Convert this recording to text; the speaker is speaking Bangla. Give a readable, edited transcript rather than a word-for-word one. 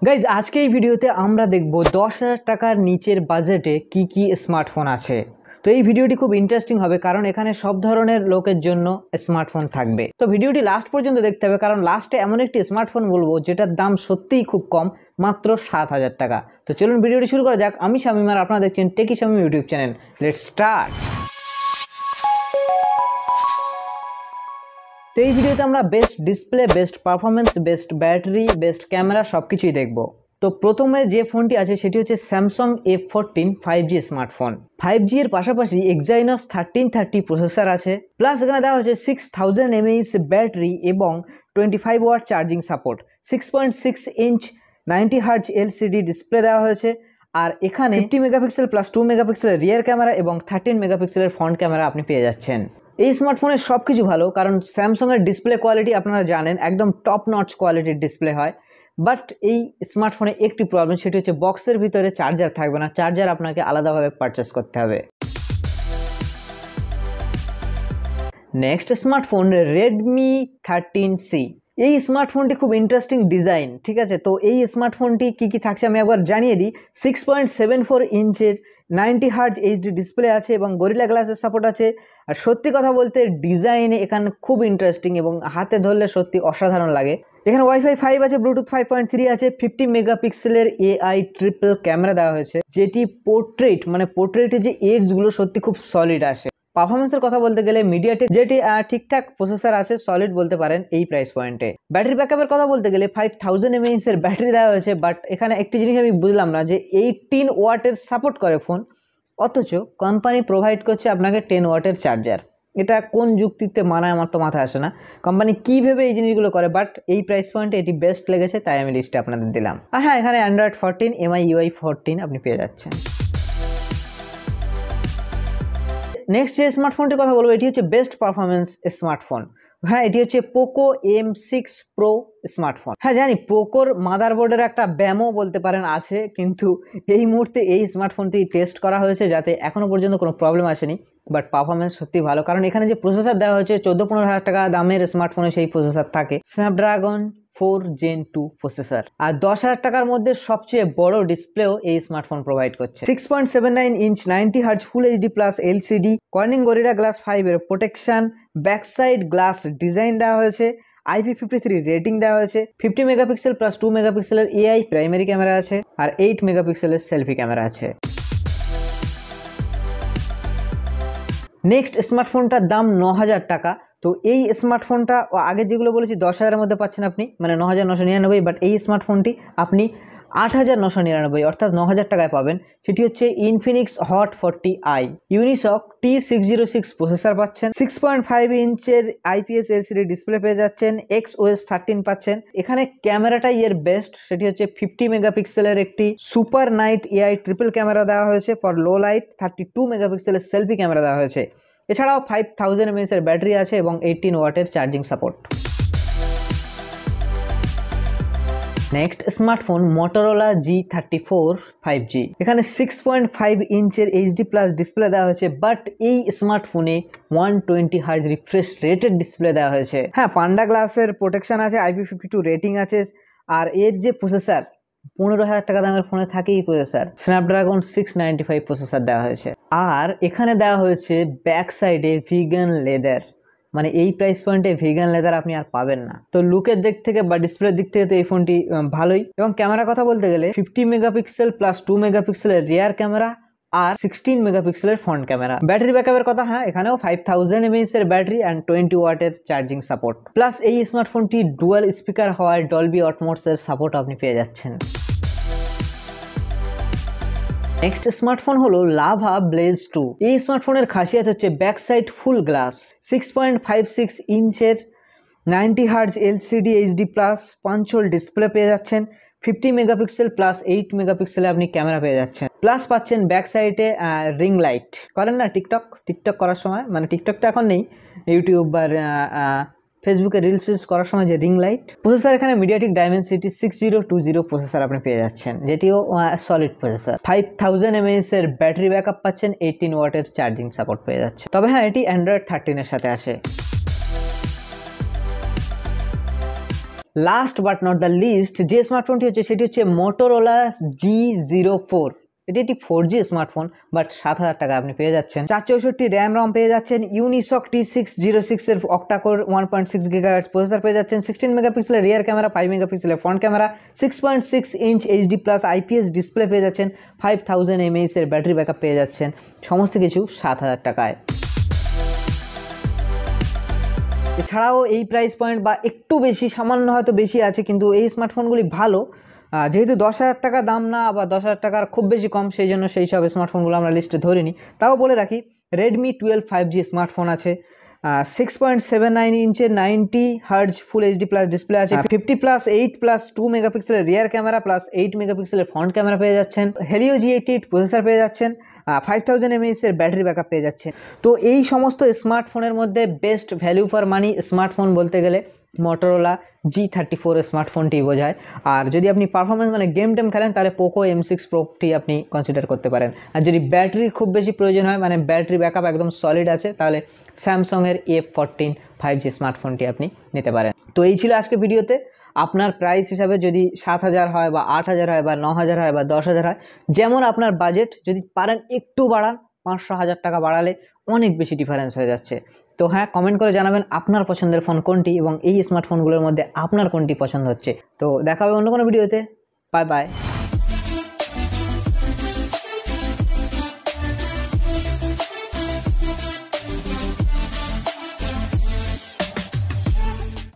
গাইজ আজকে এই ভিডিওতে আমরা দেখব 10,000 টাকার নিচের বাজেটে কি স্মার্টফোন আছে। তো এই ভিডিওটি খুব ইন্টারেস্টিং হবে কারণ এখানে সব ধরনের লোকের জন্য স্মার্টফোন থাকবে। তো ভিডিওটি লাস্ট পর্যন্ত দেখতে হবে কারণ লাস্টে এমন একটি স্মার্টফোন বলবো যেটার দাম সত্যিই খুব কম, মাত্র 7,000 টাকা। তো চলুন ভিডিওটি শুরু করা যাক। আমি শামীম আর আপনারা দেখছেন techie Shamim YouTube channel. Let's start. তো এই ভিডিওতে আমরা best display, best performance, best battery, best camera সবকিছুই দেখব। তো প্রথমে যে ফোনটি আছে সেটি হচ্ছে Samsung A14 5G smartphone. 5G এর পাশাপাশি Exynos 1330 প্রসেসর আছে, প্লাস এখানে দেওয়া হচ্ছে 6000 mAh ব্যাটারি এবং 25 watt charging support. 6.6 inch 90 Hz LCD display দেওয়া হয়েছে। আর এখানে 50 মেগাপিক্সেল প্লাস 2 মেগাপিক্সেলের রিয়ার ক্যামেরা এবং 13 মেগাপিক্সেলের ফ্রন্ট ক্যামেরা আপনি পেয়ে যাচ্ছেন। এই স্মার্টফোনের সব কিছু ভালো কারণ স্যামসাংয়ের ডিসপ্লে কোয়ালিটি আপনারা জানেন একদম টপ নচ কোয়ালিটির ডিসপ্লে হয়। বাট এই স্মার্টফোনে একটি প্রবলেম, সেটি হচ্ছে বক্সের ভিতরে চার্জার থাকবে না, চার্জার আপনাকে আলাদাভাবে পারচেস করতে হবে। Next smartphone Redmi 13C। এই স্মার্টফোনটি খুব ইন্টারেস্টিং ডিজাইন, ঠিক আছে। তো এই স্মার্টফোনটি কি থাকছে আমি একবার জানিয়ে দিই। 6.74 ইঞ্চের 90 Hz HD ডিসপ্লে আছে এবং গরিলা গ্লাসের সাপোর্ট আছে। আর সত্যি কথা বলতে ডিজাইনে এখানে খুব ইন্টারেস্টিং এবং হাতে ধরলে সত্যি অসাধারণ লাগে। এখানে ওয়াইফাই 5 আছে, ব্লুটুথ 5.3 আছে, 50 মেগাপিক্সেলের AI ট্রিপল ক্যামেরা দেওয়া হয়েছে, যেটি পোর্ট্রেটের যে এডসগুলো সত্যি খুব সলিড আসে। পারফরমেন্সের কথা বলতে গেলে মিডিয়াটেক যেটি ঠিকঠাক প্রসেসর আছে, সলিড বলতে পারেন এই প্রাইস পয়েন্টে। ব্যাটারি ব্যাকআপের কথা বলতে গেলে 5000 mAh এর ব্যাটারি দেওয়া হয়েছে, বাট এখানে একটি জিনিস আমি বুঝলাম না যে 18 ওয়াটের সাপোর্ট করে ফোন, অথচ কোম্পানি প্রোভাইড করছে আপনাকে 10 ওয়াটের চার্জার। এটা কোন যুক্তিতে মানায় আমার তো মাথায় আসে না, কোম্পানি কীভাবে এই জিনিসগুলো করে। বাট এই প্রাইস পয়েন্টে এটি বেস্ট লেগেছে, তাই আমি লিস্টে আপনাদের দিলাম। আর হ্যাঁ, এখানে Android 14 MIUI 14 আপনি পেয়ে যাচ্ছেন। নেক্সট যে স্মার্টফোনটির কথা বলবো এটি হচ্ছে বেস্ট পারফরমেন্স স্মার্টফোন। হ্যাঁ, এটি হচ্ছে পোকো M6 Pro স্মার্টফোন। হ্যাঁ জানি পোকোর মাদারবোর্ডের একটা ব্যামও বলতে পারেন আছে, কিন্তু এই মুহূর্তে এই স্মার্টফোনটি টেস্ট করা হয়েছে যাতে এখনও পর্যন্ত কোনো প্রবলেম আসেনি। বাট পারফরমেন্স সত্যি ভালো কারণ এখানে যে প্রসেসর দেওয়া হয়েছে 14-15 হাজার টাকা দামের স্মার্টফোনে সেই প্রসেসর থাকে, স্ন্যাপড্রাগন 4 Gen 2 প্রসেসর। আর 10,000 টাকার মধ্যে সবচেয়ে বড় ডিসপ্লেও এই স্মার্টফোন প্রোভাইড করছে। 6.79 ইঞ্চ 90 Hz ফুল HD plus LCD, Corning gorilla glass 5 এর protection, back side glass design দেওয়া হয়েছে, IP53 রেটিং দেওয়া হয়েছে, 50 মেগাপিক্সেল প্লাস 2 মেগাপিক্সেলের AI প্রাইমারি ক্যামেরা আছে আর 8 মেগাপিক্সেলের সেলফি ক্যামেরা আছে। নেক্সট স্মার্টফোনটার দাম 9,000 টাকা। তো এই স্মার্টফোনটা আগে যেগুলো বলেছি 10,000-এর মধ্যে পাচ্ছেন আপনি, মানে 9,999, বাট এই স্মার্টফোনটি আপনি 8,999 অর্থাৎ 9,000 টাকায় পাবেন। সেটি হচ্ছে Infinix hot 40i Unisoc T606 processor পাচ্ছেন, 6.5 ইঞ্চের IPS LCD ডিসপ্লে পেয়ে যাচ্ছেন, XOS 13 পাচ্ছেন। এখানে ক্যামেরাটাই এর বেস্ট, সেটি হচ্ছে 50 মেগাপিক্সেলের একটি super night AI triple camera দেওয়া হয়েছে ফর লো লাইট, 32 মেগাপিক্সেলের সেলফি ক্যামেরা দেওয়া হয়েছে। এছাড়াও 5000 mAh এর ব্যাটারি আছে এবং 18 ওয়াটের charging support. Next smartphone Motorola G34 5G। এখানে 6.5 ইঞ্চের HD প্লাস ডিসপ্লে দেওয়া হয়েছে, বাট এই স্মার্টফোনে 120 Hz রিফ্রেশ রেটেড ডিসপ্লে দেওয়া হয়েছে। হ্যাঁ, পান্ডা গ্লাসের প্রোটেকশন আছে, IP52 রেটিং আছে। আর এর যে প্রসেসর 15,000 টাকা দামের ফোনে থাকে এই প্রসেসর, স্ন্যাপড্রাগন 695 প্রসেসর দেওয়া হয়েছে। আর এখানে দেওয়া হয়েছে ব্যাক সাইডে ভিগান লেদার, মানে এই প্রাইস পয়েন্টে ভিগান লেদার আপনি আর পাবেন না। তো লুকের দিক থেকে বা ডিসপ্লের দিক থেকে তো এই ফোনটি ভালোই। এবং ক্যামেরার কথা বলতে গেলে 50 মেগাপিক্সেল প্লাস 2 মেগাপিক্সেলের রিয়ার ক্যামেরা আর 16 মেগাপিক্সেলের ফ্রন্ট ক্যামেরা। ব্যাটারি ব্যাকআপের কথা, হ্যাঁ এখানেও 5000 mAh এর ব্যাটারি অ্যান্ড 20 ওয়াটের চার্জিং সাপোর্ট। প্লাস এই স্মার্টফোনটি ডুয়াল স্পিকার হওয়ায় ডলবি অটমোস এর সাপোর্ট আপনি পেয়ে যাচ্ছেন। নেক্সট স্মার্টফোন হলো লাভা ব্লেজ 2। এই স্মার্টফোনের খাসিয়াত হচ্ছে ব্যাক সাইড ফুল গ্লাস, 6.56 ইঞ্চের 90 Hz LCD HD plus punch hole display পেয়ে যাচ্ছেন, 50 মেগাপিক্সেল প্লাস 8 মেগাপিক্সেলে আপনি ক্যামেরা পেয়ে যাচ্ছেন। প্লাস পাচ্ছেন ব্যাক সাইডে রিং লাইট, করেন না টিকটক করার সময়, মানে টিকটক তো এখন নেই, ইউটিউব বা ফেসবুকে রিলস করার সময় যে রিং লাইট। প্রসেসর এখানে মিডিয়াটেক ডাইমেনসিটি 6020 প্রসেসর আপনি পেয়ে যাচ্ছেন, যেটিও সলিড প্রসেসর। 5000 mAh এর ব্যাটারি ব্যাকআপ পাচ্ছেন, 18 ওয়াটের চার্জিং সাপোর্ট পেয়ে যাচ্ছে। তবে হ্যাঁ, এটি Android 13 এর সাথে আসে। Last but not the least যে স্মার্টফোনটি হচ্ছে সেটি হচ্ছে মোটোরোলা G04। এটি একটি 4G স্মার্টফোন, বাট 7,000 টাকা আপনি পেয়ে যাচ্ছেন। 464 র্যাম রম পেয়ে যাচ্ছেন, ইউনিসক T606 এর অক্টাকোর 1.6 GHz প্রসেসর পেয়ে যাচ্ছেন, 16 মেগাপিক্সেলের রিয়ার ক্যামেরা, 5 মেগাপিক্সেলের front camera, 6.6 inch HD+ IPS display পেয়ে যাচ্ছেন, 5000 mAh এর ব্যাটারি ব্যাকআপ পেয়ে যাচ্ছেন। সমস্ত কিছু 7,000 টাকায়। এছাড়াও এই প্রাইস পয়েন্ট বা একটু বেশি, সামান্য হয়তো বেশি আছে, কিন্তু এই স্মার্টফোনগুলি ভালো। যেহেতু 10,000 টাকা দাম না বা 10,000 টাকার খুব বেশি কম, সেই জন্য সেই সব স্মার্টফোনগুলো আমরা লিস্টে ধরিনি। তাও বলে রাখি, Redmi 12 5G স্মার্টফোন আছে, 6.79 ইঞ্চের 90 Hz ফুল HD+ ডিসপ্লে আছে, 50+8+2 মেগাপিক্সেলের রিয়ার ক্যামেরা প্লাস 8 মেগাপিক্সেলের ফ্রন্ট ক্যামেরা পেয়ে যাচ্ছেন, Helio G88 প্রসেসর পেয়ে যাচ্ছেন, 5000 mAh এর ব্যাটারি ব্যাকআপ পেয়ে যাচ্ছে। তো এই সমস্ত স্মার্টফোনের মধ্যে best value for money smartphone বলতে গেলে মোটোরোলা G34 স্মার্টফোনটি বোঝায়। আর যদি আপনি পারফরমেন্স মানে গেম টেম খেলেন, তাহলে পোকো M6 প্রোটি আপনি কনসিডার করতে পারেন। আর যদি ব্যাটারির খুব বেশি প্রয়োজন হয়, মানে ব্যাটারি ব্যাকআপ একদম সলিড আছে, তাহলে স্যামসংয়ের A14 5G স্মার্টফোনটি আপনি নিতে পারেন। তো এই ছিল আজকে ভিডিওতে। আপনার প্রাইস হিসাবে যদি 7,000 হয় বা 8,000 হয় বা 9,000 হয় বা 10,000 হয়, যেমন আপনার বাজেট, যদি পারেন একটু বাড়ান, 500-1000 টাকা বাড়ালে অনেক বেশি ডিফারেন্স হয়ে যাচ্ছে। তো হ্যাঁ, কমেন্ট করে জানাবেন আপনার পছন্দের ফোন কোনটি এবং এই স্মার্টফোনগুলোর মধ্যে আপনার কোনটি পছন্দ হচ্ছে। তো দেখা হবে অন্য কোনো ভিডিওতে। Bye bye.